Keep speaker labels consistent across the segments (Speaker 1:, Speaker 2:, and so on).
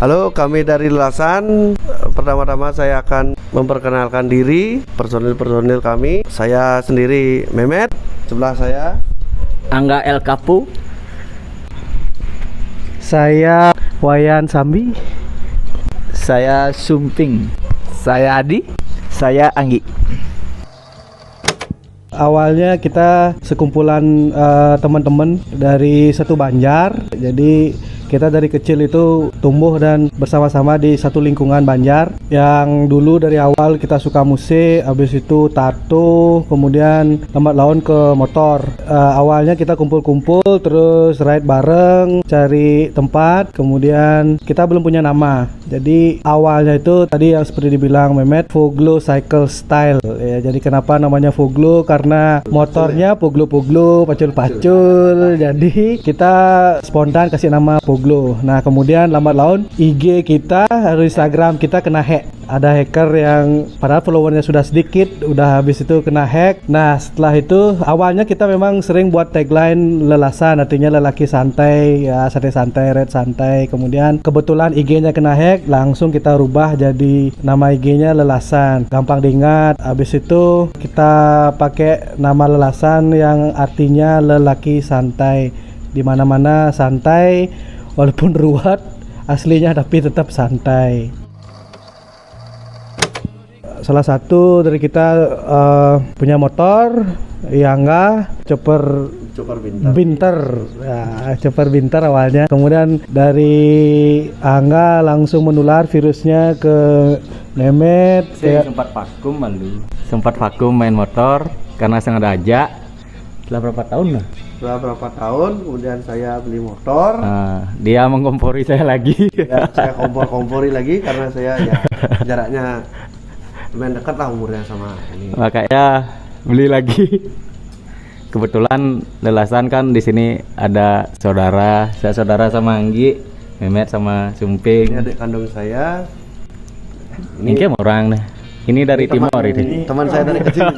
Speaker 1: Halo, kami dari Lelasan. Pertama-tama saya akan memperkenalkan diri, personil-personil kami. Saya sendiri Mehmet, sebelah saya
Speaker 2: Angga El Kapu.
Speaker 3: Saya Wayan Sambi.
Speaker 2: Saya Sumping. Saya Adi. Saya Anggi.
Speaker 3: Awalnya kita sekumpulan teman-teman dari satu Banjar. Jadi kita dari kecil itu tumbuh dan bersama-sama di satu lingkungan Banjar. Yang dulu dari awal kita suka musik, habis itu tato, kemudian lambat laun ke motor. Awalnya kita kumpul-kumpul, terus ride bareng, cari tempat, kemudian kita belum punya nama. Jadi awalnya itu tadi yang seperti dibilang Mehmet, Foglo Cycle Style. Ya, jadi kenapa namanya Foglo? Karena motornya puglo-puglo, pacul-pacul. Jadi kita spontan kasih nama Foglo. Nah, kemudian lambat laun IG kita atau Instagram kita kena hack. Ada hacker yang padahal followernya sudah sedikit, udah habis itu kena hack. Nah, setelah itu awalnya kita memang sering buat tagline Lelasan, artinya lelaki santai, ya santai-santai, red santai. Kemudian kebetulan IG-nya kena hack, langsung kita rubah jadi nama IG-nya Lelasan, gampang diingat. Habis itu kita pakai nama Lelasan yang artinya lelaki santai. Di mana-mana santai, walaupun ruwet aslinya tapi tetap santai. Salah satu dari kita punya motor, ya enggak, chopper Binter. Ya, chopper Binter awalnya. Kemudian dari Angga langsung menular virusnya ke Mehmet.
Speaker 2: Saya sempat vakum malu. Sempat vakum main motor karena sengaja. Setelah berapa tahun lah?
Speaker 1: setelah berapa tahun, kemudian saya beli motor.
Speaker 2: Dia mengkompori saya lagi.
Speaker 1: Ya, saya kompor-kompori lagi karena saya ya jaraknya lumayan dekat lah umurnya sama ini.
Speaker 2: Makanya beli lagi. Kebetulan Lelasan kan di sini ada saudara. Saya saudara sama Anggi, Mehmet sama Sumping.
Speaker 1: Ini adik kandung saya.
Speaker 2: Ini kayak orang nih. Ini dari Timor ini.
Speaker 1: Teman saya dari kecil.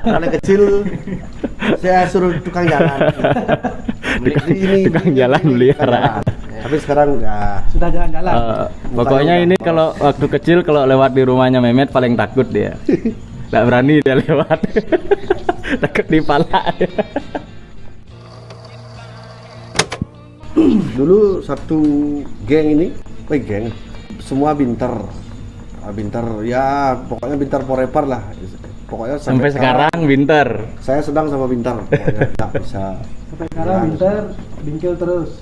Speaker 1: Dari kecil saya suruh tukang jalan.
Speaker 2: Tukang jalan melihara.
Speaker 1: Tapi sekarang ya
Speaker 3: Sudah jalan-jalan.
Speaker 2: Pokoknya ini kalau waktu kecil kalau lewat di rumahnya Mehmet paling takut dia. Nggak berani dia lewat. Takut dipala.
Speaker 1: Dulu satu geng ini, geng semua Binter. Binter ya pokoknya Binter forever lah. Pokoknya
Speaker 2: Sampai sekarang Binter.
Speaker 1: Saya sedang sama Binter. Pokoknya nggak bisa.
Speaker 3: Sampai sekarang Binter bingkil terus.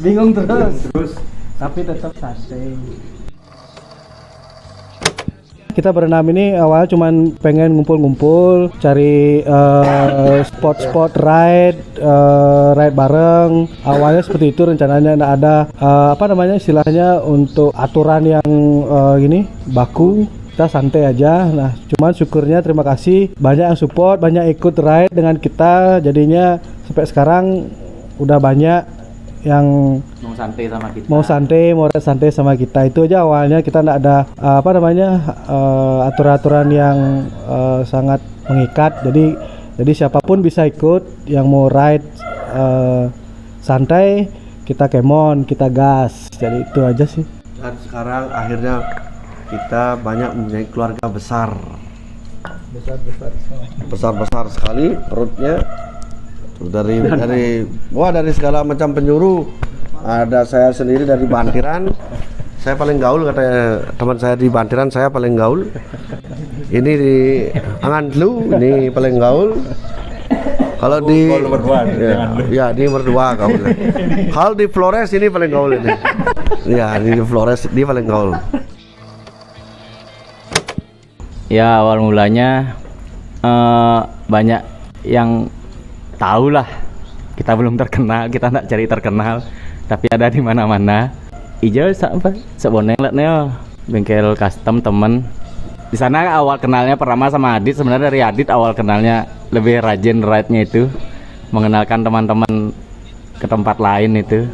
Speaker 3: Bingung terus. Tapi tetap santai. Kita berenam ini awalnya cuman pengen ngumpul-ngumpul, cari spot-spot ride bareng. Awalnya seperti itu rencananya. Ada istilahnya untuk aturan yang gini baku. Kita santai aja. Nah, cuman syukurnya terima kasih banyak yang support, banyak ikut ride dengan kita. Jadinya sampai sekarang udah banyak yang
Speaker 2: Mau santai sama kita.
Speaker 3: mau ride santai sama kita. Itu aja awalnya, kita nggak ada aturan-aturan yang sangat mengikat. Jadi siapapun bisa ikut yang mau ride santai, kita kemon, kita gas. Jadi itu aja sih.
Speaker 1: Dan sekarang akhirnya kita banyak mempunyai keluarga besar sekali perutnya. Dari segala macam penjuru. Ada saya sendiri dari Bantiran. Saya paling gaul, katanya teman saya di Bantiran, saya paling gaul. Ini di Angantlu, ini paling gaul. Kalau di di nomor 2 gaul. Kalau di Flores ini paling gaul ini. Ya, di Flores dia paling gaul.
Speaker 2: Ya awal mulanya banyak yang tahu lah, kita belum terkenal, kita nggak cari terkenal, tapi ada di mana-mana. Ijo seboneng liatnya bengkel custom temen. Di sana awal kenalnya pertama sama Adit. Sebenarnya dari Adit awal kenalnya lebih rajin ride-nya itu, mengenalkan teman-teman ke tempat lain itu.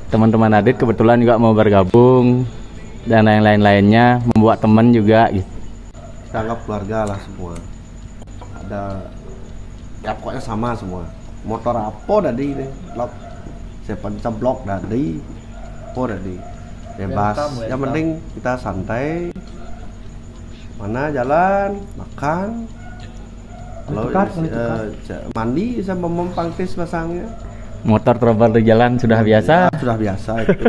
Speaker 2: Teman-teman Adit kebetulan juga mau bergabung dan lain-lainnya, membuat teman juga gitu.
Speaker 1: Kita anggap keluarga lah semua. Ada ya pokoknya sama semua. Motor apa tadi ini blok saya pencet blok tadi apa tadi bebas. Yang penting kita santai, mana jalan, makan, kalau mandi sama mempangtis pasangnya.
Speaker 2: Motor trouble di jalan sudah biasa.
Speaker 1: Sudah biasa itu.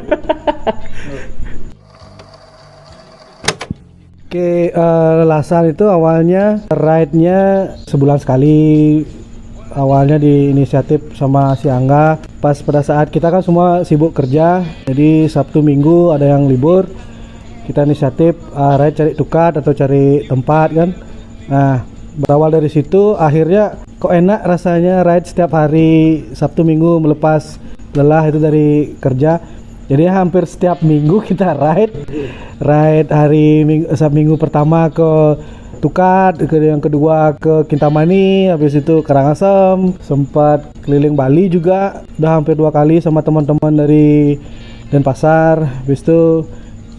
Speaker 3: Oke, Lelasan itu awalnya ride-nya sebulan sekali. Awalnya di inisiatif sama si Angga. Pas pada saat kita kan semua sibuk kerja, jadi Sabtu Minggu ada yang libur. Kita inisiatif ride cari tukat atau cari tempat kan. Nah, berawal dari situ akhirnya kok enak rasanya ride setiap hari Sabtu Minggu melepas lelah itu dari kerja. Jadi hampir setiap minggu kita ride hari minggu pertama ke Tukat, yang kedua ke Kintamani, habis itu Karangasem, sempat keliling Bali juga, udah hampir 2 kali sama teman-teman dari Denpasar. Habis itu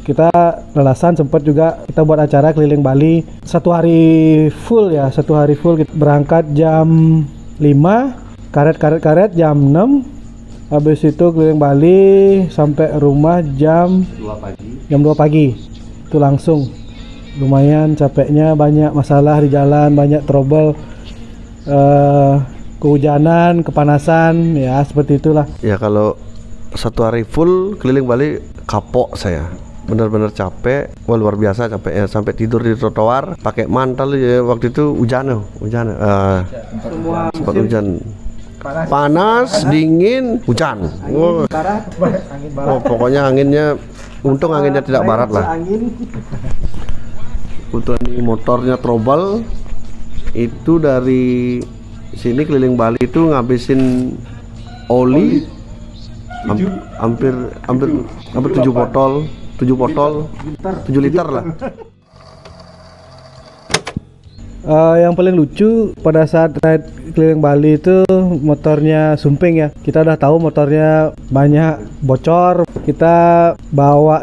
Speaker 3: kita Lelasan sempat juga kita buat acara keliling Bali 1 hari full ya, 1 hari full. Kita berangkat jam 5, karet jam 6. Habis itu keliling Bali sampai rumah jam 2 pagi. Itu langsung. Lumayan capeknya, banyak masalah di jalan, banyak trouble, kehujanan, kepanasan, ya seperti itulah.
Speaker 1: Ya kalau 1 hari full keliling Bali kapok saya. Benar-benar capek, wah luar biasa capeknya, sampai tidur di trotoar pakai mantel ya. Waktu itu hujan, sempat hujan. Panas, dingin, hujan. Oh, pokoknya anginnya, untung anginnya tidak barat lah. Untuk ini motornya trouble. Itu dari sini keliling Bali itu ngabisin oli hampir 7 botol, 7 liter lah.
Speaker 3: Yang paling lucu pada saat ride keliling Bali itu motornya sumping ya. Kita udah tahu motornya banyak bocor. Kita bawa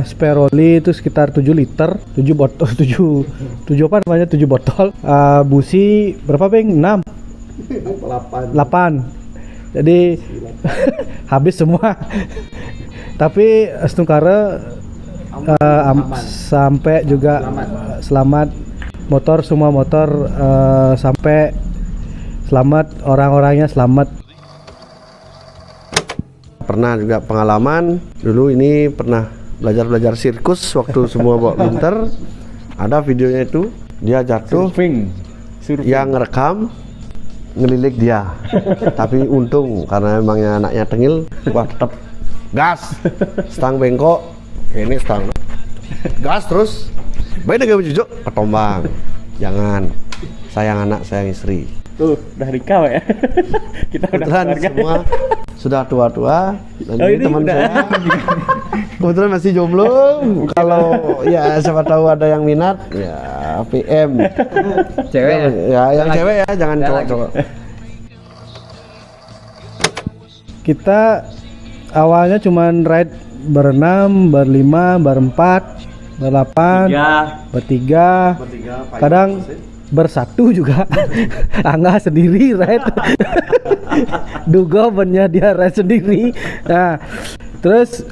Speaker 3: spare oli itu sekitar 7 liter, 7 botol, 7 apa namanya, 7 botol. Busi berapa Bang? 6 8. Jadi habis semua. Tapi Stungkara sampai juga selamat. Semua motor sampai selamat, orang-orangnya selamat.
Speaker 1: Pernah juga pengalaman dulu ini, pernah belajar sirkus waktu semua bawa winter. Ada videonya itu, dia jatuh,
Speaker 2: Surfing.
Speaker 1: yang ngerekam ngelilik dia. Tapi untung karena emangnya anaknya tengil, wah tetap gas, stang bengkok, ini stang gas terus. Baik dengan cucuk ketombang. Jangan, sayang anak, sayang istri.
Speaker 2: Tuh, udah nikah ya. Kita udah
Speaker 1: Kebetulan
Speaker 2: keluarga.
Speaker 1: semua sudah tua-tua dan
Speaker 2: Oh,
Speaker 1: ini
Speaker 2: ini
Speaker 1: teman
Speaker 2: udah.
Speaker 1: saya kebetulan masih jomblo. Kalau ya siapa tahu ada yang minat, ya PM.
Speaker 2: Cewek ya?
Speaker 1: Ya, yang cewek ya, jangan cowok-cowok.
Speaker 3: Kita awalnya cuman ride berenam, berlima, berempat, berdelapan, bertiga, kadang bersatu juga. Angga sendiri ride. Duga bener dia ride sendiri. Nah, terus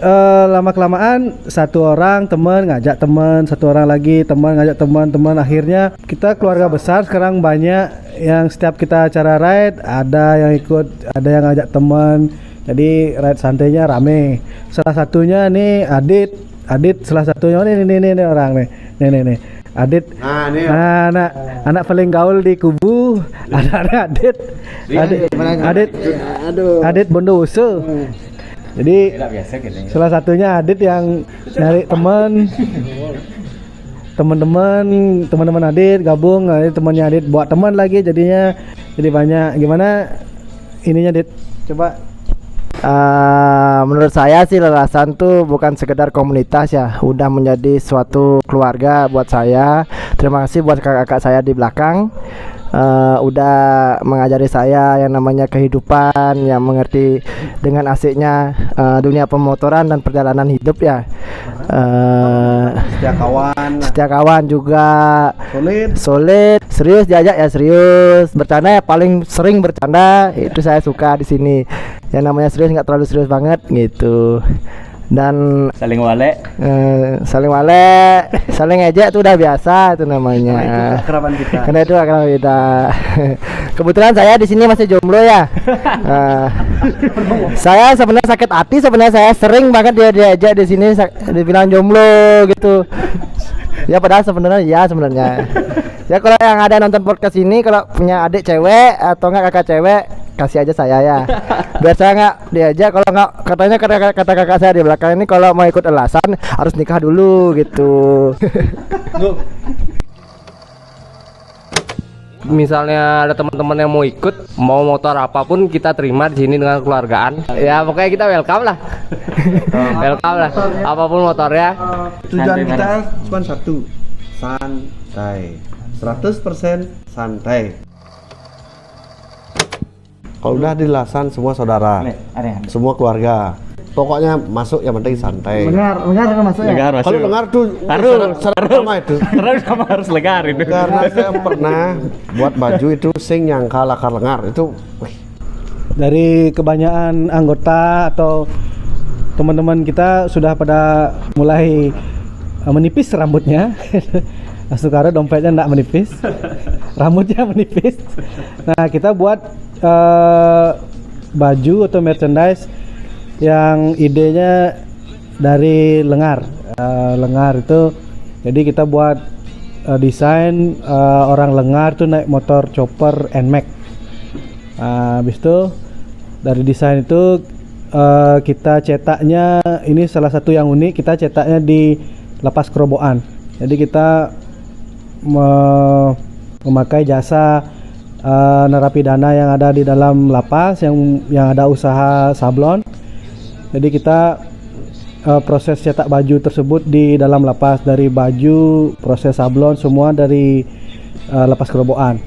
Speaker 3: lama kelamaan satu orang teman ngajak teman, satu orang lagi teman ngajak teman, akhirnya kita keluarga besar sekarang, banyak yang setiap kita acara ride ada yang ikut, ada yang ngajak teman. Jadi ride santainya rame. Salah satunya nih Adit salah satunya. Oh, ini orang nih. Adit. Nah, anak paling gaul di kubu. Ada Adit Bondowoso. Jadi salah satunya Adit yang nyari teman-teman Adit gabung, temannya Adit buat teman lagi, jadinya jadi banyak. Gimana ininya Adit? Coba.
Speaker 4: Menurut saya sih Lelasan tuh bukan sekedar komunitas ya, udah menjadi suatu keluarga buat saya. Terima kasih buat kakak-kakak saya di belakang, udah mengajari saya yang namanya kehidupan, yang mengerti dengan asiknya dunia pemotoran dan perjalanan hidup ya. Setia kawan juga solid, serius diajak ya serius, bercanda ya paling sering bercanda, itu saya suka di sini. Yang namanya serius nggak terlalu serius banget gitu. dan
Speaker 2: Saling walek.
Speaker 4: saling wale, saling ngejek itu udah biasa itu namanya.
Speaker 1: Kerabat kita.
Speaker 4: Karena itu akan kita. Kebetulan saya di sini masih jomblo ya. Saya sebenarnya sakit hati, sebenarnya saya sering banget dia diajak di sini dibilang jomblo gitu. Ya padahal sebenarnya ya sebenarnya. Ya kalau yang ada nonton podcast ini kalau punya adik cewek atau enggak kakak cewek kasih aja saya ya. Biar saya nggak diajak, kalau nggak katanya kata kakak saya di belakang ini kalau mau ikut elasan harus nikah dulu gitu.
Speaker 5: Misalnya ada teman-teman yang mau ikut, mau motor apapun kita terima di sini dengan keluargaan. Ya pokoknya kita welcome lah. Welcome lah. Apapun motornya.
Speaker 1: Tujuan kita cuma satu, santai. 100% santai. Kalau udah di Lasan semua saudara, semua keluarga. Pokoknya masuk yang penting santai.
Speaker 4: Lengar kan maksudnya.
Speaker 2: Lengar masuk.
Speaker 1: Kalau dengar tuh syarat sama itu.
Speaker 2: Karena sama harus lengar itu.
Speaker 1: Karena saya pernah buat baju itu sing yang akar lengar itu. Wih,
Speaker 3: Dari kebanyakan anggota atau teman-teman kita sudah pada mulai menipis rambutnya. Asukara dompetnya enggak menipis, rambutnya menipis. Nah kita buat baju atau merchandise yang idenya dari lengar. Lengar itu, jadi kita buat desain orang lengar tuh naik motor chopper NMAX. Habis itu dari desain itu kita cetaknya, ini salah satu yang unik, kita cetaknya di Lapas Kerobokan. Jadi kita memakai jasa narapidana yang ada di dalam lapas yang ada usaha sablon. Jadi kita proses cetak baju tersebut di dalam lapas, dari baju, proses sablon semua dari Lapas Kerobokan.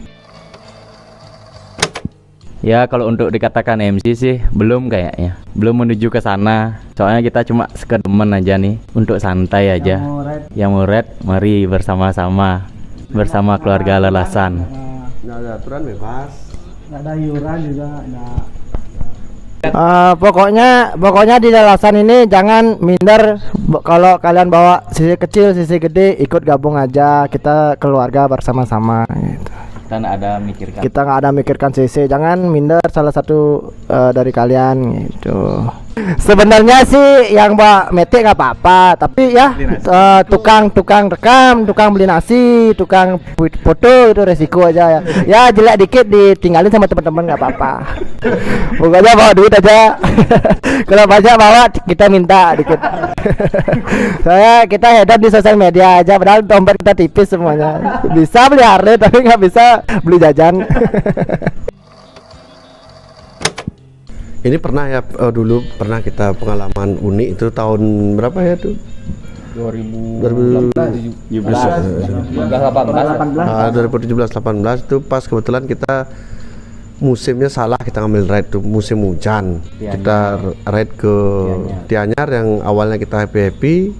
Speaker 2: Ya kalau untuk dikatakan MC sih belum kayaknya, belum menuju ke sana. Soalnya kita cuma sekedemen aja nih, untuk santai aja. Yang mau red, mari bersama-sama bersama keluarga Lelasan.
Speaker 1: nggak ada aturan bebas.
Speaker 3: Nggak ada iuran juga, nggak.
Speaker 4: Pokoknya di Lelasan ini jangan minder. Kalau kalian bawa sisi kecil, sisi gede, ikut gabung aja. Kita keluarga bersama-sama gitu.
Speaker 2: Kita nggak ada mikirkan.
Speaker 4: Kita nggak ada mikirkan sisi, jangan minder salah satu dari kalian gitu. Sebenarnya sih yang bawa metik nggak apa-apa, tapi ya tukang rekam, tukang beli nasi, tukang foto itu resiko aja ya. Ya jelek dikit ditinggalin sama teman-teman nggak apa-apa. Pokoknya bawa duit aja. Kalau banyak bawa kita minta dikit. Kita head di sosial media aja, padahal dompet kita tipis semuanya. Bisa beli Harley tapi nggak bisa beli jajan.
Speaker 1: Ini pernah ya dulu pernah kita pengalaman unik itu tahun berapa ya tuh? 2017-18 itu pas kebetulan kita musimnya salah, kita ngambil ride tuh musim hujan. Kita ride ke Tianyar yang awalnya kita happy.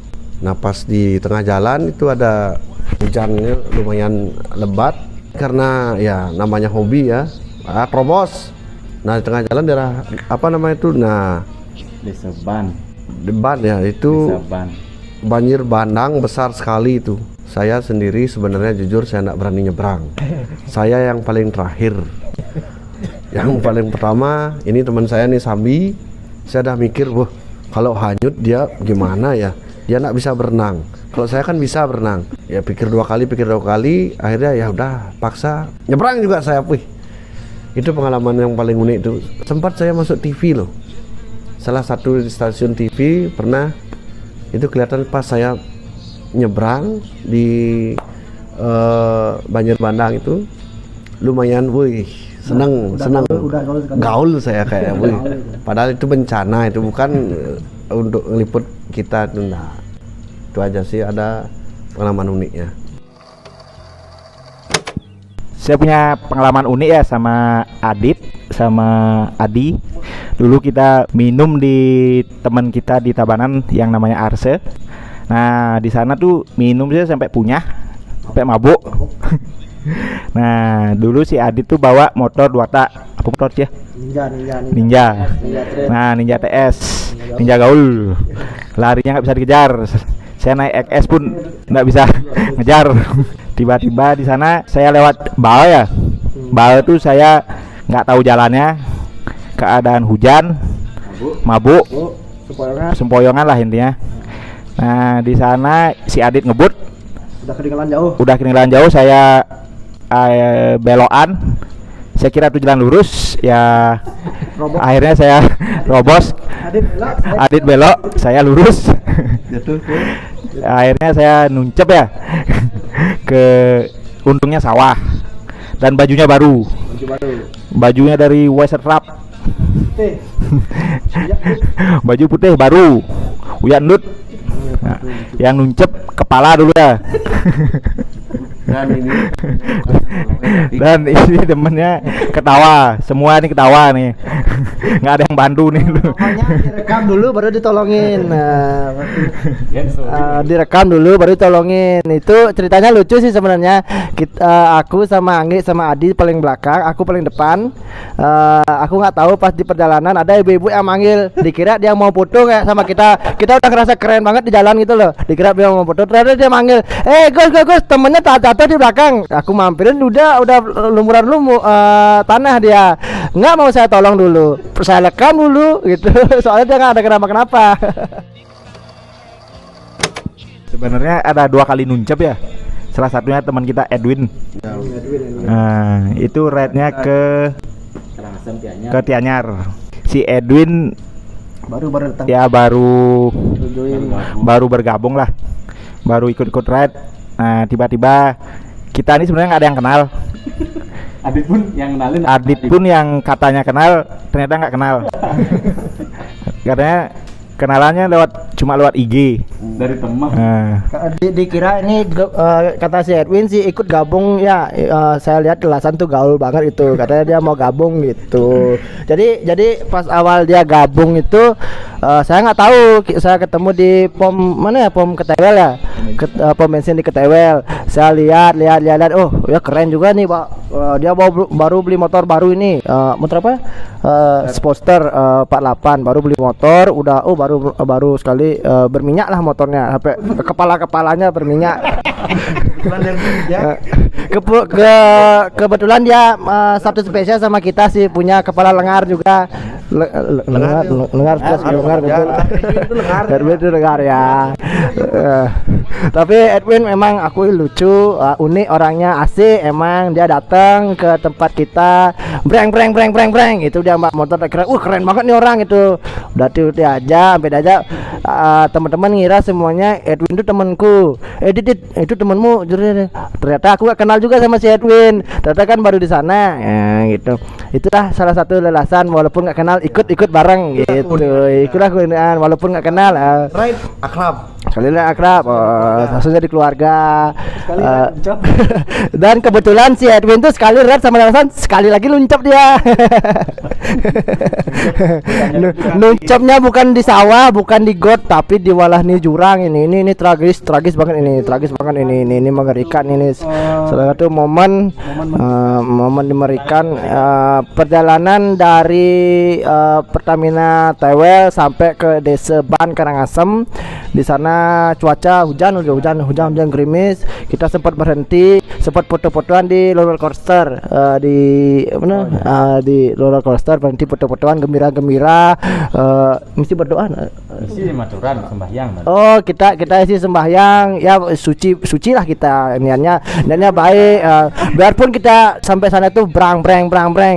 Speaker 1: Nah pas di tengah jalan itu ada hujannya lumayan lebat karena ya namanya hobi ya, terobos. Nah di tengah jalan daerah apa namanya itu, nah
Speaker 2: Desa Ban.
Speaker 1: Deban ya itu
Speaker 2: Desa Ban.
Speaker 1: banjir bandang besar sekali itu. Saya sendiri sebenarnya jujur saya tidak berani nyebrang. Saya yang paling terakhir. Yang paling pertama ini teman saya nih Sambi. Saya udah mikir, wah kalau hanyut dia gimana ya? Dia nggak bisa berenang. Kalau saya kan bisa berenang. Ya pikir dua kali. Akhirnya ya udah paksa nyebrang juga saya. Wih, itu pengalaman yang paling unik itu. Sempat saya masuk TV loh. Salah satu stasiun TV pernah itu kelihatan pas saya nyebrang di banjir bandang itu lumayan, wih seneng gaul saya kayak wih. Padahal itu bencana, itu bukan untuk ngeliput kita itu. Nah, itu aja sih ada pengalaman uniknya.
Speaker 6: Saya punya pengalaman unik ya sama Adit sama Adi. Dulu kita minum di teman kita di Tabanan yang namanya Arse. Nah di sana tuh minum saya sampai punyah, sampai mabuk. Nah dulu si Adit tuh bawa motor 2 tak, apa motor sih ya? Ninja. Nah Ninja TS, Ninja gaul. larinya nggak bisa dikejar. Saya naik XS pun nggak bisa ngejar. Tiba-tiba di sana saya lewat bawah ya. Bawah itu saya nggak tahu jalannya, keadaan hujan, mabuk, sempoyongan lah intinya. Nah di sana si Adit ngebut, udah ketinggalan jauh, saya belokan. Saya kira itu jalan lurus ya, akhirnya saya robos. Adit belok, saya lurus. Akhirnya saya nuncep ya ke, untungnya sawah, dan bajunya baru. Bajunya dari Western Rap. Baju putih baru. Uyan Lut. Nah, yang nuncep kepala dulu ya. Dan ini temennya ketawa, semua ini ketawa nih. Nggak ada yang bantu nih.
Speaker 4: Pokoknya direkam dulu baru ditolongin. Nah, direkam dulu baru ditolongin. Itu ceritanya lucu sih sebenarnya. Aku sama Anggi sama Adi paling belakang, aku paling depan. Aku nggak tahu pas di perjalanan ada ibu-ibu yang manggil, dikira dia mau foto kayak sama kita. Kita udah ngerasa keren banget di jalan gitu loh. Dikira dia mau foto, ternyata dia manggil, Gus, temennya jatuh di belakang. Aku mampirin, udah lumuran tanah dia. Nggak mau saya tolong dulu, saya lekam dulu gitu. Soalnya dia nggak ada kenapa-kenapa.
Speaker 6: Sebenarnya ada 2 kali nuncep ya. Salah satunya teman kita Edwin. Nah, itu ride-nya ke Tianyar. Si Edwin
Speaker 4: baru datang.
Speaker 6: Ya baru bergabung lah. Baru ikut ride. Nah, tiba-tiba kita ini sebenarnya nggak ada yang kenal. Adit pun yang katanya kenal ternyata nggak kenal. Katanya kenalannya cuma lewat IG
Speaker 2: dari teman.
Speaker 4: Dikira ini kata si Edwin sih ikut gabung ya. Saya lihat kelasan tuh gaul banget itu, katanya dia mau gabung gitu. Jadi pas awal dia gabung itu saya nggak tahu, saya ketemu di pom mana ya, pom Ketewel ya, pom bensin di Ketewel. Saya lihat, oh ya keren juga nih Pak. Dia baru beli motor baru ini, motor apa? Sportster 48, baru beli motor, udah baru sekali berminyak lah motornya, sampai kepalanya berminyak. Kebetulan dia satu spesial sama kita sih, punya kepala lengar juga. Lengar itu lengar ya. Tapi Edwin memang aku lucu, unik orangnya, asik. Emang dia datang ke tempat kita, breng. Itu dia mbak motor, keren banget nih orang itu. Udah aja, beda aja. Teman-teman ngira semuanya Edwin itu temanku. Itu temanmu. Ternyata aku gak kenal juga sama si Edwin. Ternyata kan baru di sana. Ya, gitu. Itulah salah satu lelasan, walaupun gak kenal ikut bareng gitu. Itulah keunikan walaupun gak kenal.
Speaker 1: Akrab.
Speaker 4: Sekali akrab, langsung jadi keluarga. Dan kebetulan si Edwin tuh sekali ride sama lelasan, sekali lagi luncap dia. Nuncapnya bukan di sawah, bukan di got, tapi di Walahni jurang. Ini tragis banget ini mengerikan ini. Salah satu momen mengerikan perjalanan dari Pertamina Tewel sampai ke Desa Ban Karangasem. Di sana cuaca hujan gerimis. Kita sempat berhenti, sempat foto-fotoan di roller coaster, di roller coaster berhenti foto-fotoan gembira. Mesti berdoa.
Speaker 2: Isi maturan sembahyang.
Speaker 4: Oh, kita isi sembahyang ya, suci lah kita, niatnya baik. Biarpun kita sampai sana tuh brang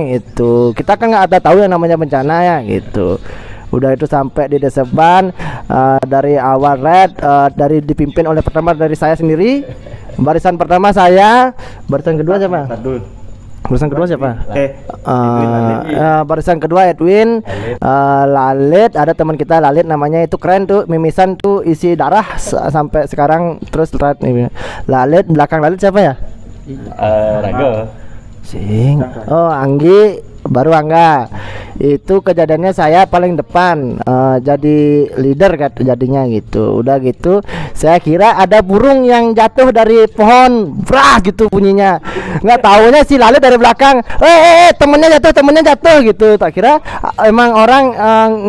Speaker 4: itu, kita kan nggak ada tahu yang namanya bencana ya gitu. Udah itu sampai di Desa Ban, dari awal red, dari dipimpin oleh pertama dari saya sendiri, barisan pertama saya, barisan kedua siapa? Barisan kedua Edwin, Lalit, ada teman kita Lalit namanya, itu keren tuh, mimisan tuh isi darah sampai sekarang. Terus red nih Lalit, belakang Lalit siapa ya?
Speaker 2: Raga.
Speaker 4: Oh, Anggi, baru Angga. Itu kejadiannya saya paling depan, jadi leader kan jadinya gitu. Udah gitu saya kira ada burung yang jatuh dari pohon, brah gitu bunyinya. Nggak taunya si lalu dari belakang, temennya jatuh gitu. Tak kira emang orang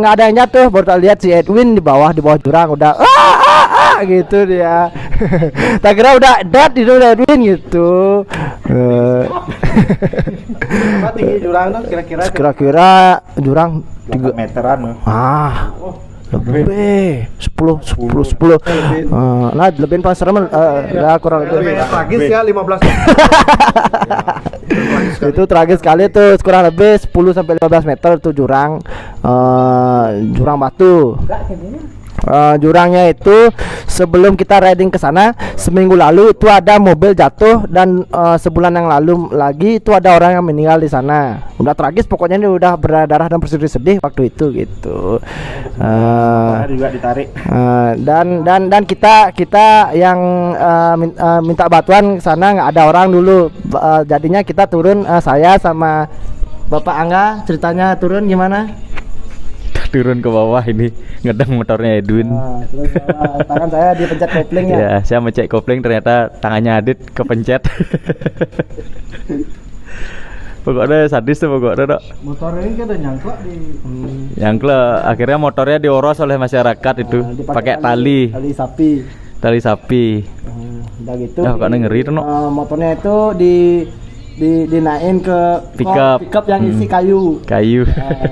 Speaker 4: nggak ada yang jatuh, baru tak lihat si Edwin di bawah jurang udah gitu dia. Tak kira udah dead itu Edwin gitu.
Speaker 3: Apa tinggi jurang tuh kira-kira?
Speaker 4: Kira-kira jurang
Speaker 6: 3 meteran.
Speaker 4: Lebih 10. Nah lebih pas serem ya kurang lebih.
Speaker 1: Tragis ya 15.
Speaker 4: Itu tragis sekali tuh, kurang lebih 10 sampai 15 meter tuh jurang, jurang batu. Jurangnya itu sebelum kita riding ke sana seminggu lalu itu ada mobil jatuh, dan sebulan yang lalu lagi itu ada orang yang meninggal di sana. Udah tragis pokoknya, ini udah berdarah dan bersedih-sedih waktu itu gitu.
Speaker 6: Juga ditarik.
Speaker 4: Dan kita yang minta bantuan ke sana nggak ada orang dulu. Jadinya kita turun, saya sama Bapak Angga ceritanya turun gimana?
Speaker 2: Turun ke bawah ini ngedang motornya Edwin.
Speaker 4: Terus tangan saya dipencet kopling ya.
Speaker 2: Ya, saya mencek kopling ternyata tangannya Adit kepencet. Pokoknya sadis tuh pokoknya, Dok.
Speaker 3: Motor ini kan udah nyangkut di
Speaker 2: Akhirnya motornya dioros oleh masyarakat itu pakai tali
Speaker 4: Tali sapi. Udah gitu.
Speaker 2: Ya, kok ngeri tuh, Nok.
Speaker 4: Motornya itu dinain ke pickup yang isi kayu.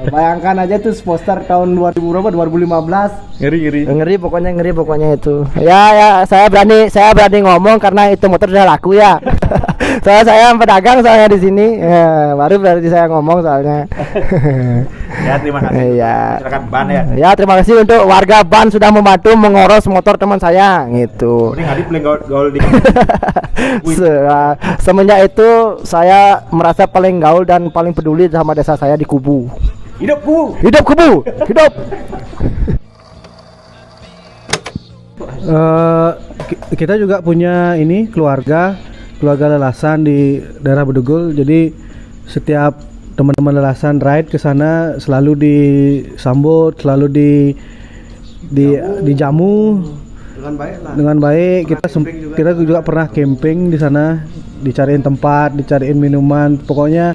Speaker 4: Bayangkan aja tuh poster tahun 2000 berapa? 2015. Ngeri pokoknya itu. Ya saya berani ngomong karena itu motor udah laku ya. Soalnya saya pedagang soalnya di sini. Ya, baru berarti saya ngomong soalnya.
Speaker 6: Ya, terima kasih. Masyarakat Ban ya.
Speaker 4: Ya, terima kasih untuk warga Ban sudah membantu mengoros motor teman saya gitu.
Speaker 6: Ini Adit paling gaul di.
Speaker 4: Semenjak itu saya merasa paling gaul dan paling peduli sama desa saya di Kubu.
Speaker 6: Hidup Kubu.
Speaker 4: Hidup.
Speaker 3: Kita juga punya ini keluarga Lelasan di daerah Bedugul. Jadi setiap teman-teman Lelasan ride ke sana selalu disambut, selalu dijamu dengan baik. Kita juga pernah camping di sana, dicariin tempat, dicariin minuman, pokoknya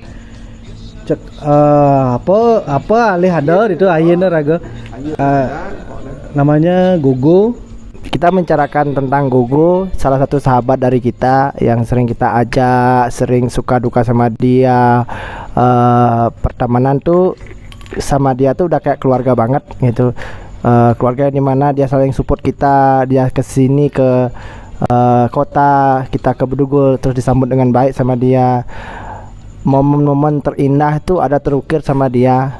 Speaker 3: apa alih ada itu ayeuna raga. Namanya Gogo.
Speaker 4: Kita membicarakan tentang Gogo, salah satu sahabat dari kita yang sering kita ajak, sering suka duka sama dia. Pertemanan tuh sama dia tuh udah kayak keluarga banget gitu. Keluarga di mana dia saling support kita, dia kesini ke kota, kita ke Bedugul terus disambut dengan baik sama dia. Momen-momen terindah itu ada terukir sama dia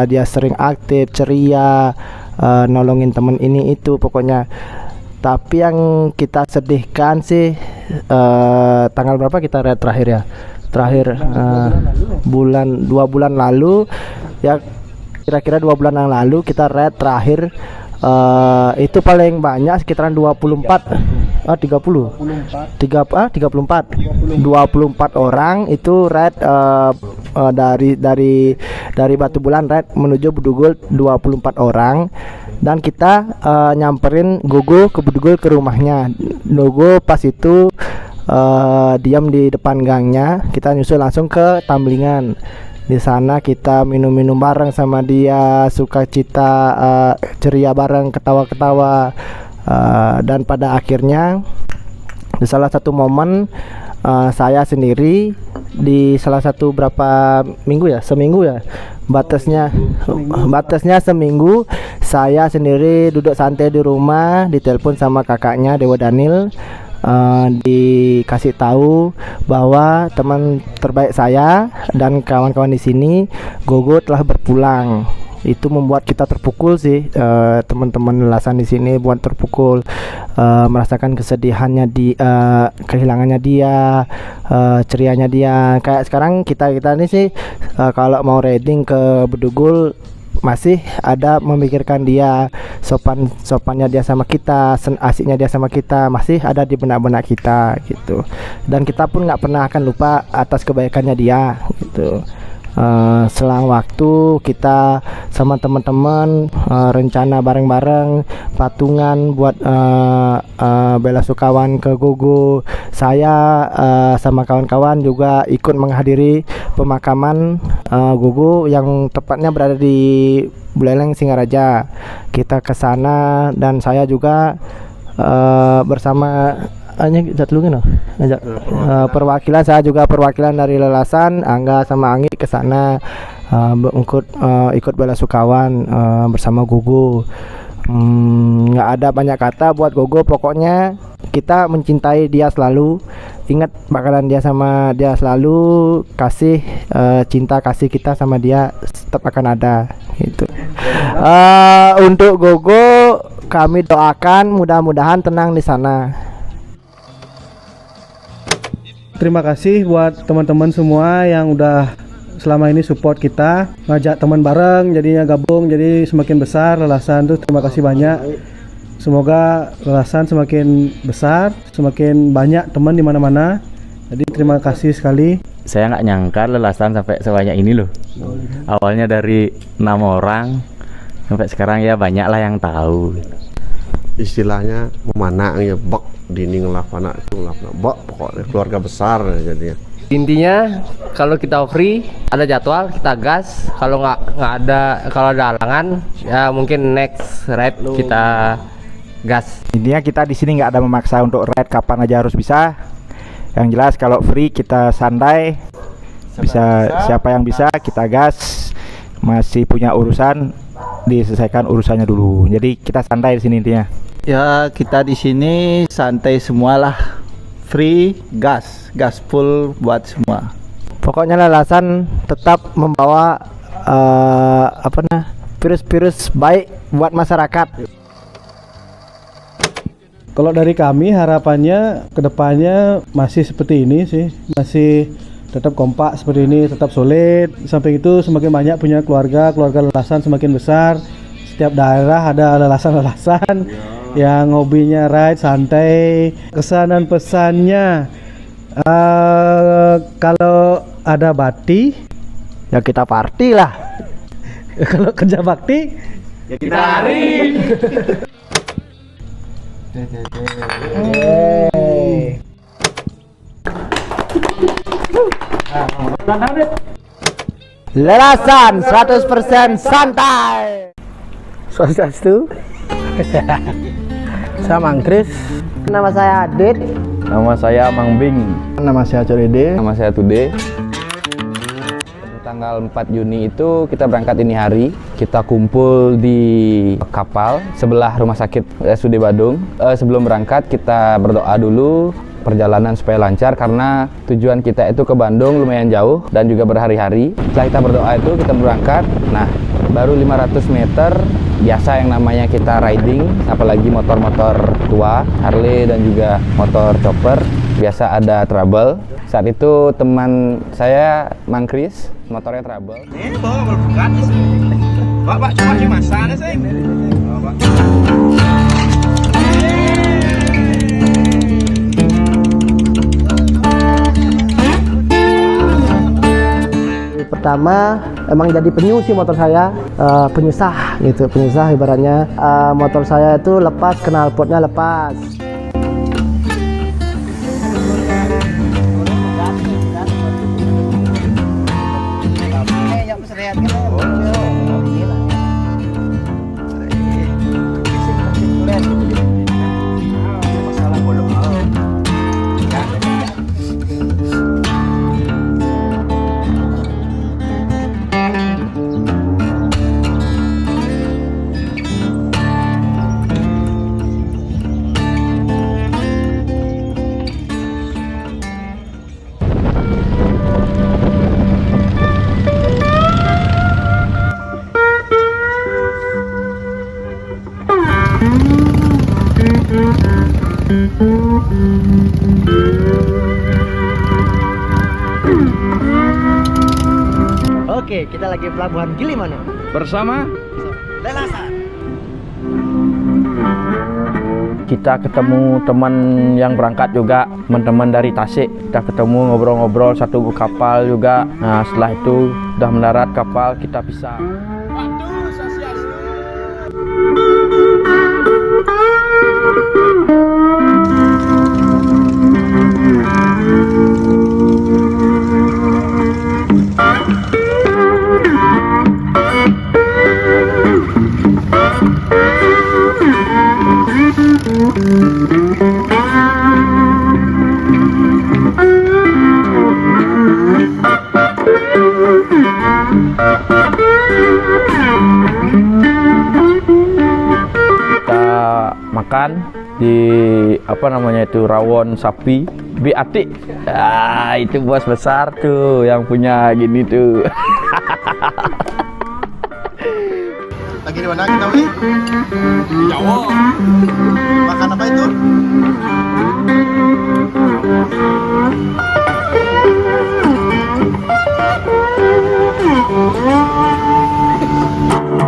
Speaker 4: dia sering aktif, ceria, nolongin temen ini itu pokoknya. Tapi yang kita sedihkan sih tanggal berapa kita ride terakhir ya? Terakhir 2 bulan lalu ya, kira-kira 2 bulan yang lalu kita ride terakhir. Itu paling banyak sekitaran 24 orang itu ride dari Batu Bulan ride menuju Bedugul 24 orang, dan kita nyamperin Gogo ke Bedugul ke rumahnya. Gogo pas itu diam di depan gangnya, kita nyusul langsung ke Tamblingan. Di sana kita minum-minum bareng sama dia, sukacita, ceria bareng, ketawa-ketawa, dan pada akhirnya di salah satu momen saya sendiri di salah satu seminggu ya batasnya seminggu, saya sendiri duduk santai di rumah, ditelepon sama kakaknya Dewa Daniel. Dikasih tahu bahwa teman terbaik saya dan kawan-kawan di sini, Gogo, telah berpulang. Itu membuat kita terpukul sih, teman-teman Lelasan di sini buat terpukul, merasakan kesedihannya kehilangannya dia, cerianya dia. Kayak sekarang kita ini sih kalau mau riding ke Bedugul masih ada memikirkan dia, sopannya dia sama kita, asiknya dia sama kita masih ada di benak-benak kita gitu. Dan kita pun nggak pernah akan lupa atas kebaikannya dia gitu. selang waktu kita sama teman-teman rencana bareng-bareng patungan buat bela sukawan ke Gogo. Saya sama kawan-kawan juga ikut menghadiri pemakaman Gogo yang tepatnya berada di Buleleng Singaraja. Kita ke sana dan saya juga bersama perwakilan, saya juga perwakilan dari Lelasan, Angga sama Anggi ke sana ikut bela sukawan bersama Gogo. Nggak ada banyak kata buat Gogo, pokoknya kita mencintai dia selalu, ingat bakalan dia sama dia selalu, kasih cinta kasih kita sama dia tetap akan ada gitu. Untuk Gogo kami doakan mudah-mudahan tenang di sana.
Speaker 3: Terima kasih buat teman-teman semua yang udah selama ini support kita, ngajak teman bareng, jadinya gabung, jadi semakin besar Lelasan tuh. Terima kasih banyak. Semoga Lelasan semakin besar, semakin banyak teman di mana-mana. Jadi terima kasih sekali.
Speaker 2: Saya nggak nyangka Lelasan sampai sebanyak ini loh. Awalnya dari 6 orang sampai sekarang ya banyak lah yang tahu.
Speaker 1: Istilahnya mana ya bok dini ngelapana itu ngelapana bok, pokoknya keluarga besar jadinya.
Speaker 5: Intinya kalau kita free ada jadwal kita gas, kalau nggak ada, kalau ada halangan ya mungkin next ride kita gas.
Speaker 6: Intinya kita di sini nggak ada memaksa untuk ride kapan aja harus bisa. Yang jelas kalau free kita santai, bisa siapa yang bisa kita gas. Masih punya urusan diselesaikan urusannya dulu. Jadi kita santai di sini intinya.
Speaker 7: Ya kita di sini santai semualah, free gas full buat semua.
Speaker 4: Pokoknya Lelasan tetap membawa virus-virus baik buat masyarakat.
Speaker 3: Kalau dari kami harapannya kedepannya masih seperti ini sih, masih tetap kompak seperti ini, tetap solid. Sampai itu semakin banyak punya keluarga Lelasan semakin besar. Setiap daerah ada Lelasan yang hobinya ride santai. Kesan dan pesannya kalau ada bakti
Speaker 4: Ya kita party lah.
Speaker 3: kalau kerja bakti
Speaker 6: Ya kita lari.
Speaker 4: Lelasan 100% santai.
Speaker 3: Swastiastu. Saya Mangkris.
Speaker 4: Nama saya Adit.
Speaker 2: Nama saya Mang Bing.
Speaker 3: Nama saya Corede.
Speaker 2: Nama saya Tude. Tanggal 4 Juni itu kita berangkat ini hari. Kita kumpul di kapal sebelah rumah sakit RSUD Badung. Sebelum berangkat kita berdoa dulu perjalanan supaya lancar karena tujuan kita itu ke Bandung lumayan jauh dan juga berhari-hari. Setelah kita berdoa itu kita berangkat. Nah, baru 500 meter biasa yang namanya kita riding, apalagi motor-motor tua, Harley dan juga motor chopper, biasa ada trouble. Saat itu teman saya Mang Kris, motornya trouble.
Speaker 6: Bapak coba di masanya sih.
Speaker 4: Pertama emang jadi penyu sih motor saya, penyusah gitu, penyusah ibaratnya. Motor saya itu lepas, knalpotnya lepas. Oke, kita lagi pelabuhan Gilimanuk
Speaker 2: Bersama
Speaker 4: Lelasan.
Speaker 6: kita ketemu teman yang berangkat juga, teman-teman dari Tasik. Kita ketemu ngobrol-ngobrol satu kapal juga. Nah, setelah itu udah mendarat kapal, kita pisah. Makan di apa namanya itu, rawon sapi Bi Atik. Ah, itu bos besar tuh yang punya gini tuh.
Speaker 1: Lagi di mana kita, Wi? Di Jawa. Makan apa itu?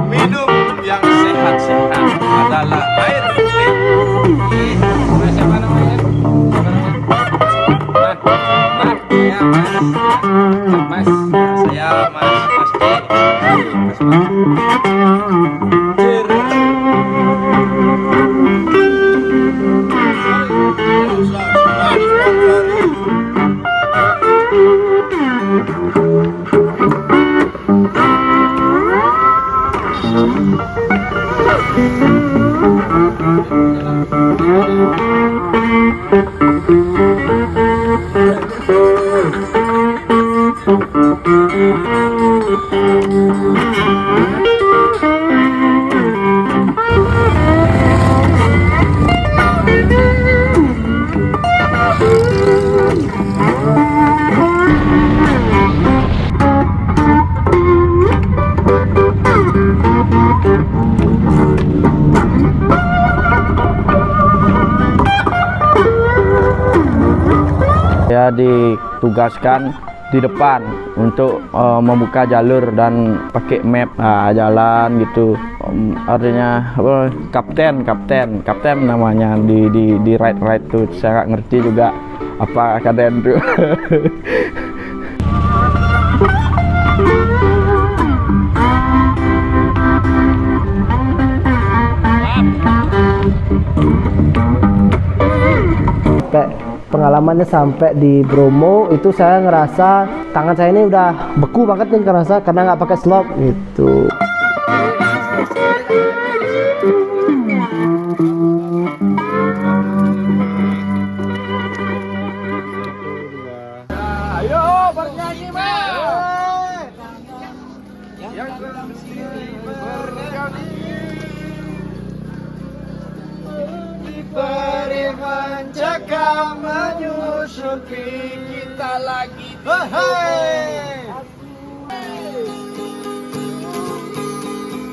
Speaker 8: Minum yang sehat-sehat adalah air putih. Mas, siapa namanya? Mas, saya Mas D.
Speaker 6: Saya ditugaskan di depan untuk membuka jalur dan pakai map jalan gitu. Artinya kapten namanya di ride tuh. Saya nggak ngerti juga apa kaden tuh.
Speaker 4: Pengalamannya sampai di Bromo itu saya ngerasa tangan saya ini udah beku banget nih, karena nggak pakai slop gitu.
Speaker 8: Ayo bernyanyi, Mas. Yang bernyanyi. Diberi mencekam menyusupi kita lagi.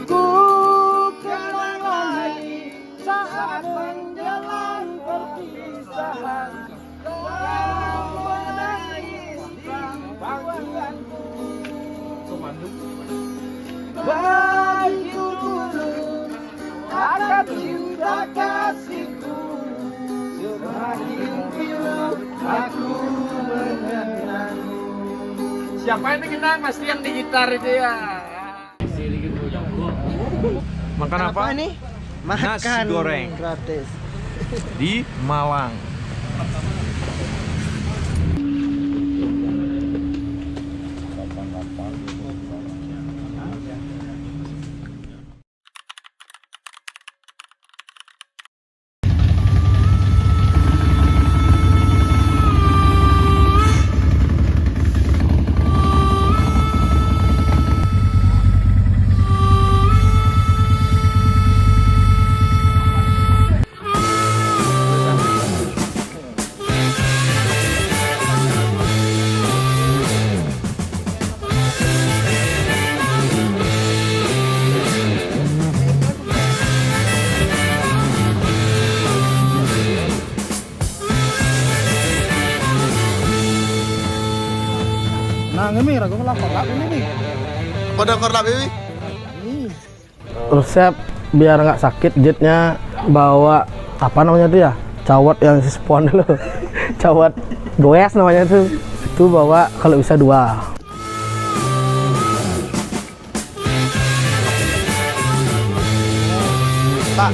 Speaker 8: Ku kenang lagi saat menjelang perpisahan. Kau menangis di pangkuanku. Begitu dulu akan cinta kasihku. Semakin pilu aku mengenangmu. Siapa yang mengenang? Pasti yang di gitar itu ya.
Speaker 9: Makan apa?
Speaker 4: Ini
Speaker 9: Nasi goreng
Speaker 4: gratis
Speaker 9: di Malang.
Speaker 1: Pada korlap ini.
Speaker 4: resep biar nggak sakit jetnya bawa
Speaker 3: apa namanya tuh ya, cawat yang spon dulu. Cawat goes namanya tuh. Itu bawa kalau bisa 2.
Speaker 1: Pak.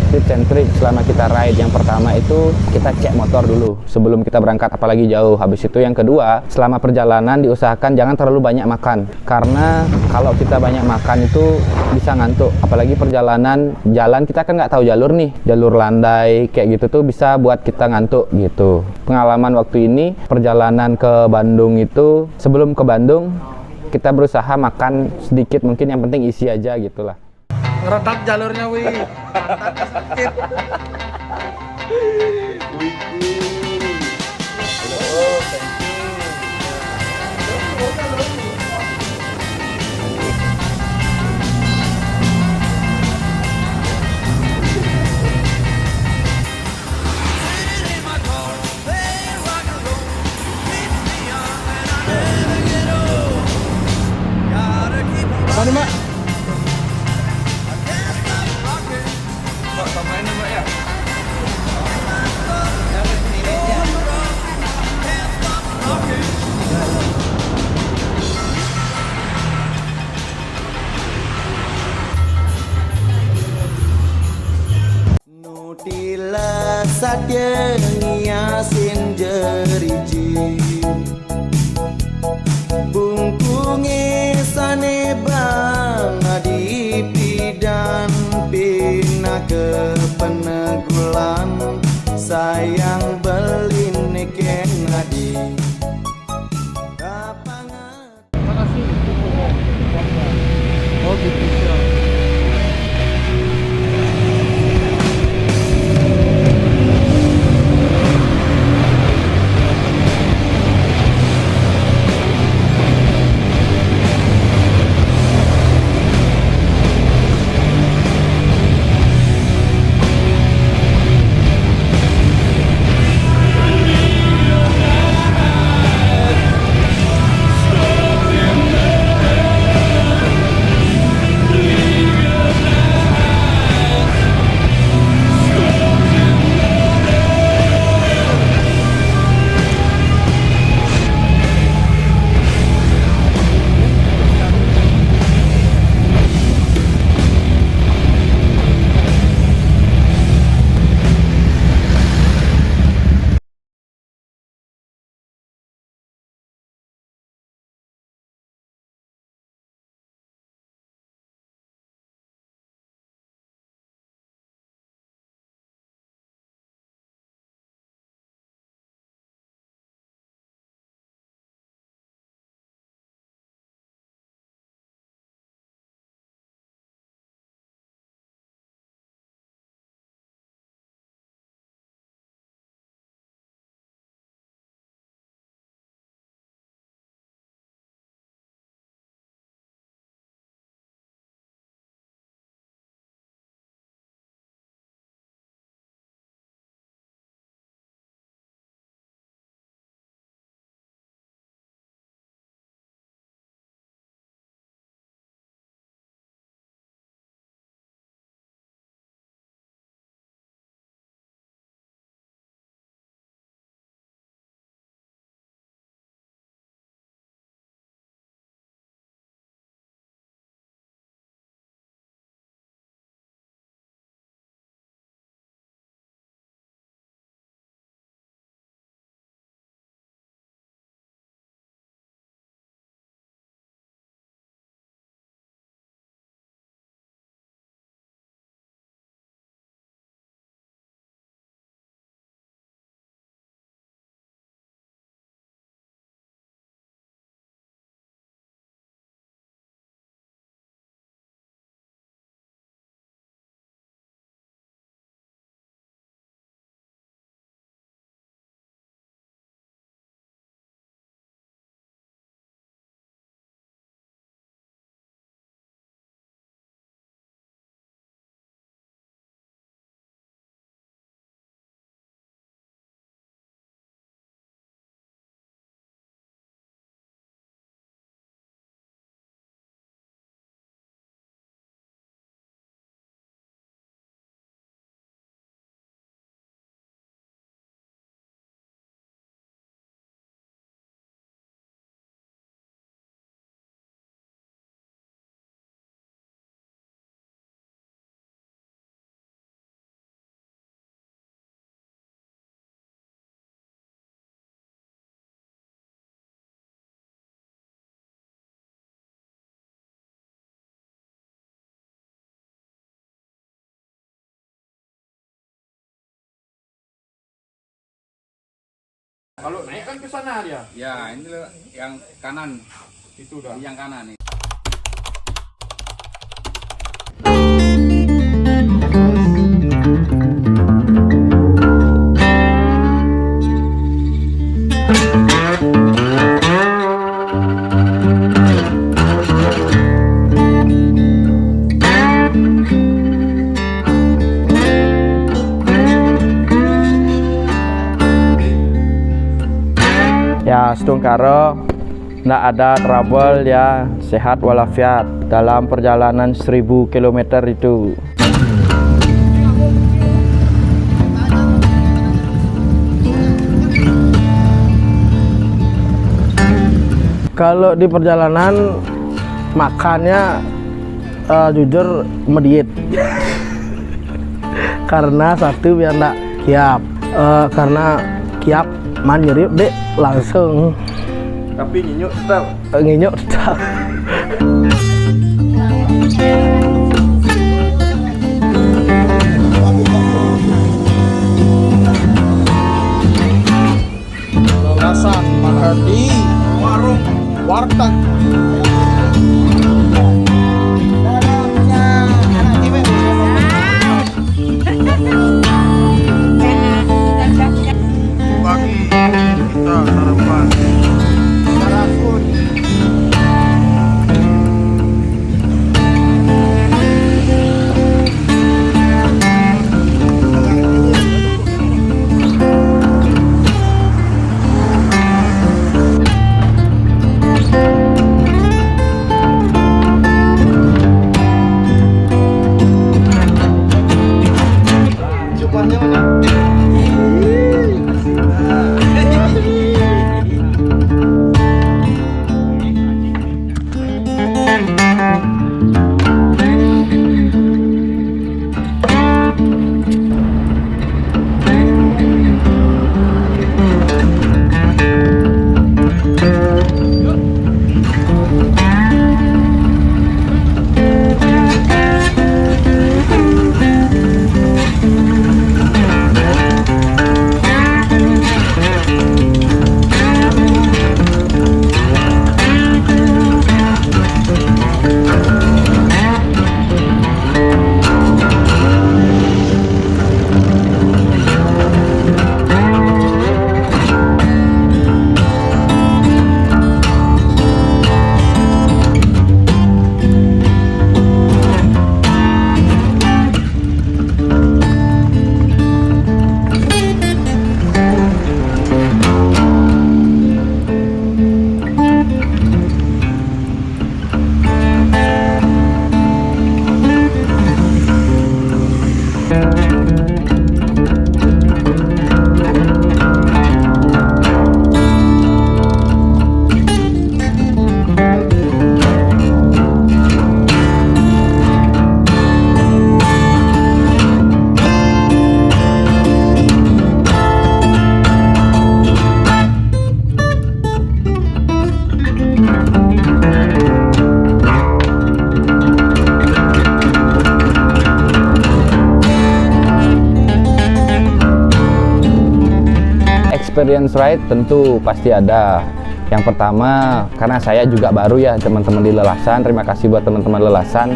Speaker 6: Tips and trik selama kita ride, yang pertama itu kita cek motor dulu sebelum kita berangkat, apalagi jauh. Habis itu yang kedua, selama perjalanan diusahakan jangan terlalu banyak makan, karena kalau kita banyak makan itu bisa ngantuk. Apalagi perjalanan jalan, kita kan nggak tahu jalur nih, jalur landai kayak gitu tuh bisa buat kita ngantuk gitu. Pengalaman waktu ini perjalanan ke Bandung itu, sebelum ke Bandung kita berusaha makan sedikit, mungkin yang penting isi aja gitulah.
Speaker 3: Ngeretak jalurnya, wih. Sakit. Apa nih, Mbak?
Speaker 8: Nutila sadya ngiasin jeriji bungkunge sane bang adipi dan pina ke penegulan sayang belin ken adi kapangan.
Speaker 3: Oh gitu.
Speaker 9: Kalau naik kan ke sana dia.
Speaker 10: Ya, ini yang kanan.
Speaker 9: Itu dah.
Speaker 10: Yang kanan nih.
Speaker 6: Ya, setungkara nggak ada trouble ya, sehat walafiat dalam perjalanan 1000 km itu.
Speaker 4: Kalau di perjalanan makannya jujur mediet. Karena satu biar enggak kiap. Karena kiap manjeri dek langsung.
Speaker 1: Tapi nyinyuk tetap.
Speaker 4: Nginyuk tetap.
Speaker 8: Lolasan Mahardi warung warteg. Bagi kita sarapan sarapan.
Speaker 5: Experience ride tentu pasti ada. Yang pertama, karena saya juga baru ya teman-teman di Lelasan. Terima kasih buat teman-teman Lelasan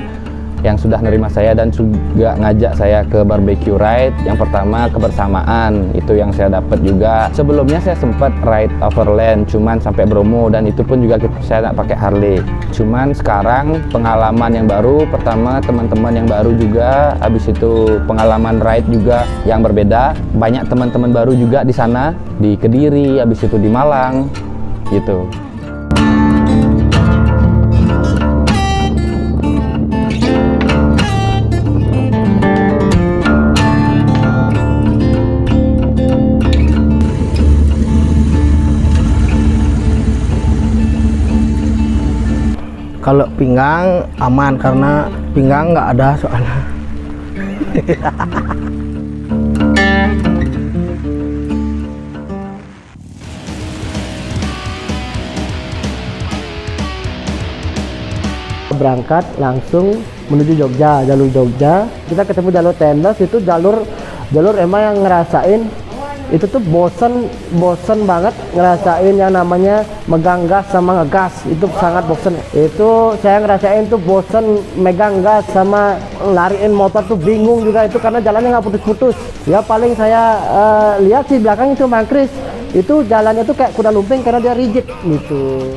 Speaker 5: yang sudah nerima saya dan juga ngajak saya ke barbecue ride. Yang pertama, kebersamaan, itu yang saya dapat juga. Sebelumnya saya sempat ride overland, cuman sampai Bromo, dan itu pun juga saya nggak pakai Harley. Cuman sekarang pengalaman yang baru, pertama teman-teman yang baru juga, habis itu pengalaman ride juga yang berbeda. Banyak teman-teman baru juga di sana, di Kediri, habis itu di Malang, gitu.
Speaker 4: Kalau pinggang aman karena pinggang nggak ada soalnya. Berangkat langsung menuju Jogja, jalur Jogja. Kita ketemu jalur Tendes, itu jalur emang yang ngerasain itu tuh bosen banget ngerasain yang namanya megang gas sama ngegas. Itu sangat bosen. Itu saya ngerasain tuh bosen megang gas sama lariin motor tuh bingung juga itu karena jalannya nggak putus-putus. Ya paling saya lihat sih belakang itu Bang Kris, itu jalannya tuh kayak kuda lumping karena dia rigid gitu.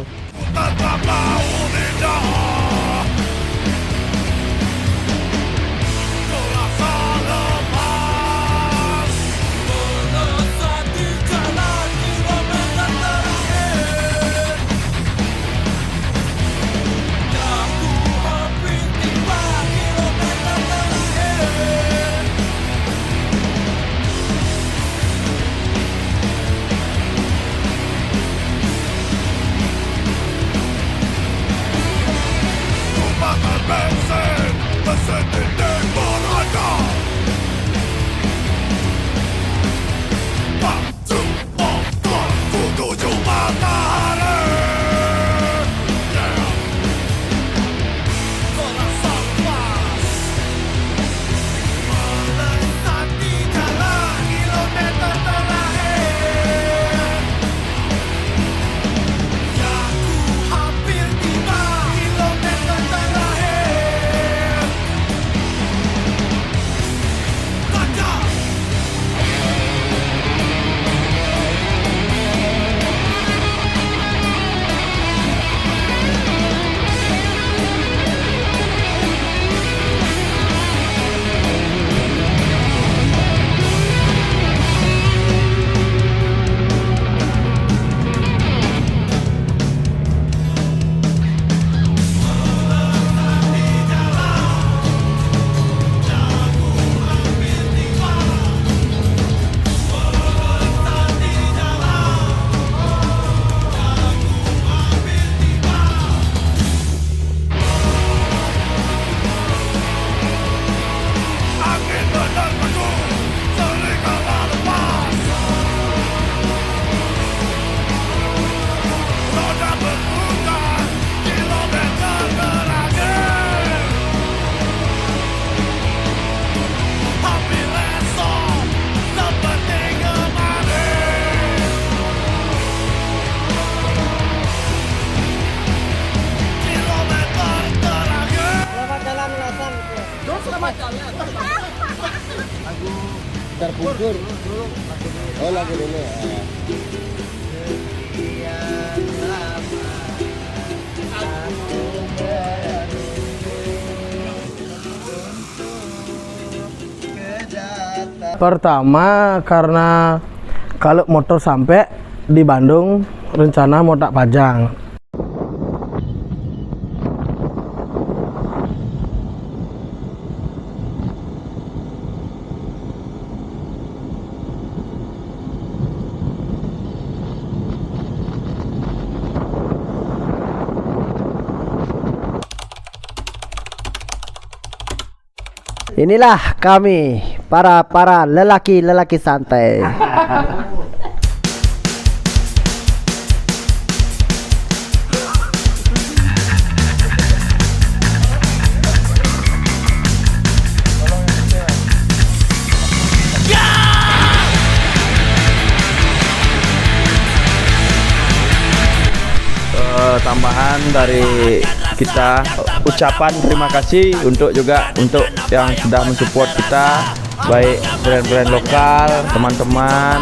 Speaker 1: Terpukur. Oh lagu dulu.
Speaker 3: Pertama karena kalau motor sampai di Bandung rencana mau tak pajang.
Speaker 4: Inilah kami para lelaki santai.
Speaker 7: Tambahan dari kita ucapan terima kasih untuk yang sudah mensupport kita, baik brand-brand lokal, teman-teman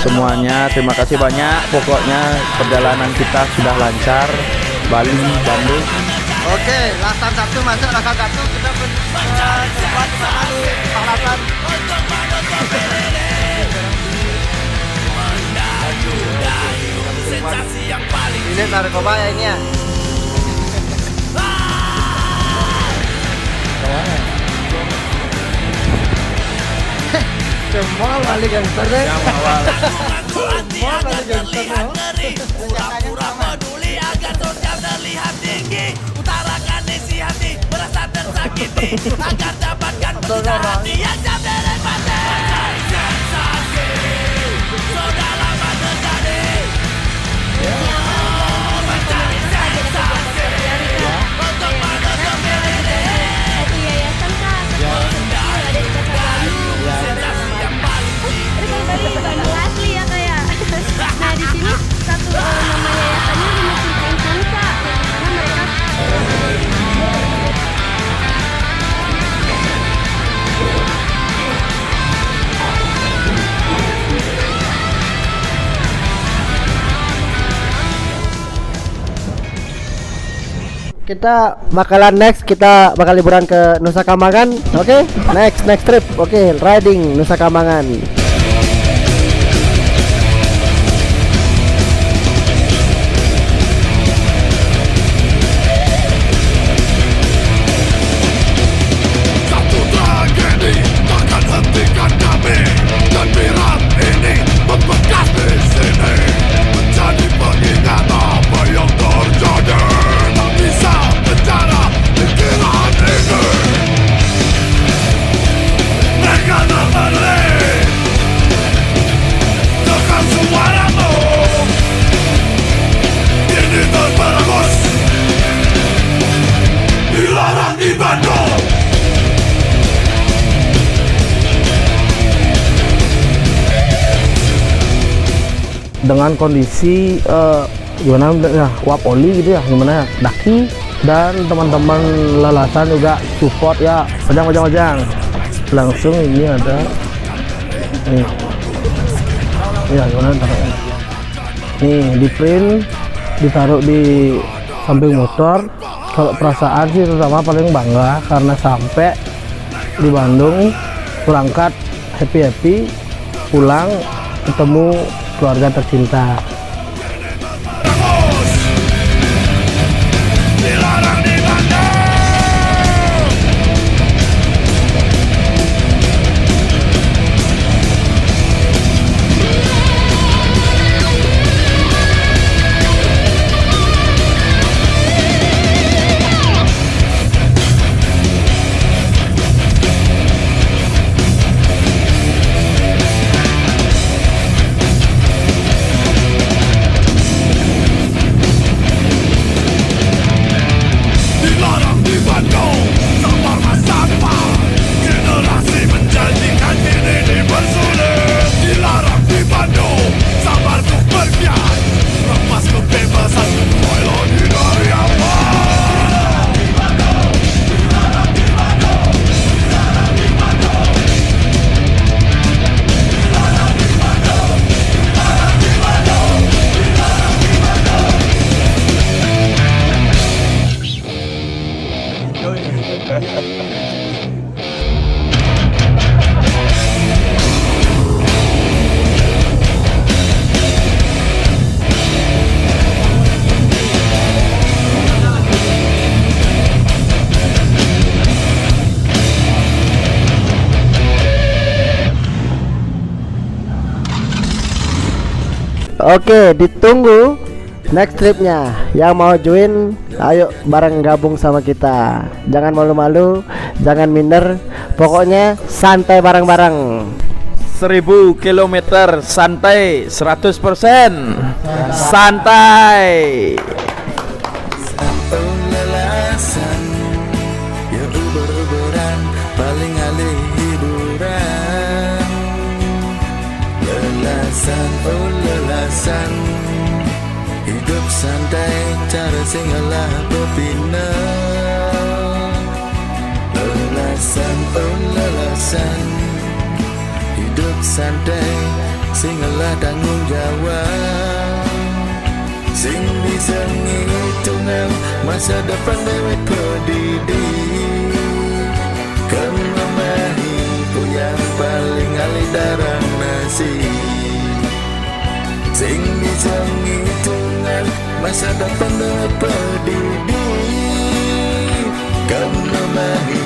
Speaker 7: semuanya, terima kasih banyak. Pokoknya perjalanan kita sudah lancar, Bali, Bandung.
Speaker 4: Oke, lasan satu masuk lasan satu kita cepat sana di Palasan. Ini narkoba ya ini ya. Semua balik gangster deh. Semua balik gangster. Pura-pura peduli agar sosial terlihat tinggi. Utarakan isi hati, merasa tersakiti agar dapatkan hati yang jam dari mati. Sudah lama terjadi. Mencari sensasi untuk menutup diri.
Speaker 11: Satu yayasan kah? Ada di kota Bandung.
Speaker 4: Ya.
Speaker 11: Sensasi yang paling tinggi.
Speaker 4: Kita bakalan kita bakal liburan ke Nusa Kambangan. Oke, next trip. Oke, riding Nusa Kambangan.
Speaker 8: Satu tragedi takkan hentikan kami, dan pirat ini membekas di sini, menjadi pengingat apa yang terjadi. Tak bisa bicara pikiran ini. Mereka terbalik, tekan suaramu. Ini terberangus, dilarang di Bandung.
Speaker 3: Dengan kondisi gimana ya, uap oli gitu ya, gimana ya, daki dan teman-teman lelasan juga support ya. Ojang langsung ini ada nih ya, gimana taruhnya nih, di print ditaruh di samping motor. Kalau perasaan sih terutama paling bangga karena sampai di Bandung, berangkat happy pulang ketemu keluarga tercinta.
Speaker 8: Dilarang di Bandung, sabar masa depan. Generasi menjanjikan kini dipersulit. Dilarang di Bandung, sabar untuk bergiat. Lepas kebebasan, mulai lagi dari awal.
Speaker 4: Oke, ditunggu next tripnya. Yang mau join, ayo bareng gabung sama kita. Jangan malu-malu, jangan minder. Pokoknya santai bareng-bareng.
Speaker 7: 1000 kilometer santai 100% santai.
Speaker 8: Lelasan, ya uber-uberan, paling alih hiburan. Lelasan, oh lelasan, hidup santai, cara singalah berpindah. Lelasan, oh lelasan, hidup santai, singalah tanggung jawab. Sing bisa ngitung masa depan dewek pendidik. Kemamahi yang paling alih darah nasi. Sing bisa ngitung masa depan dewek pendidik. Kemamahi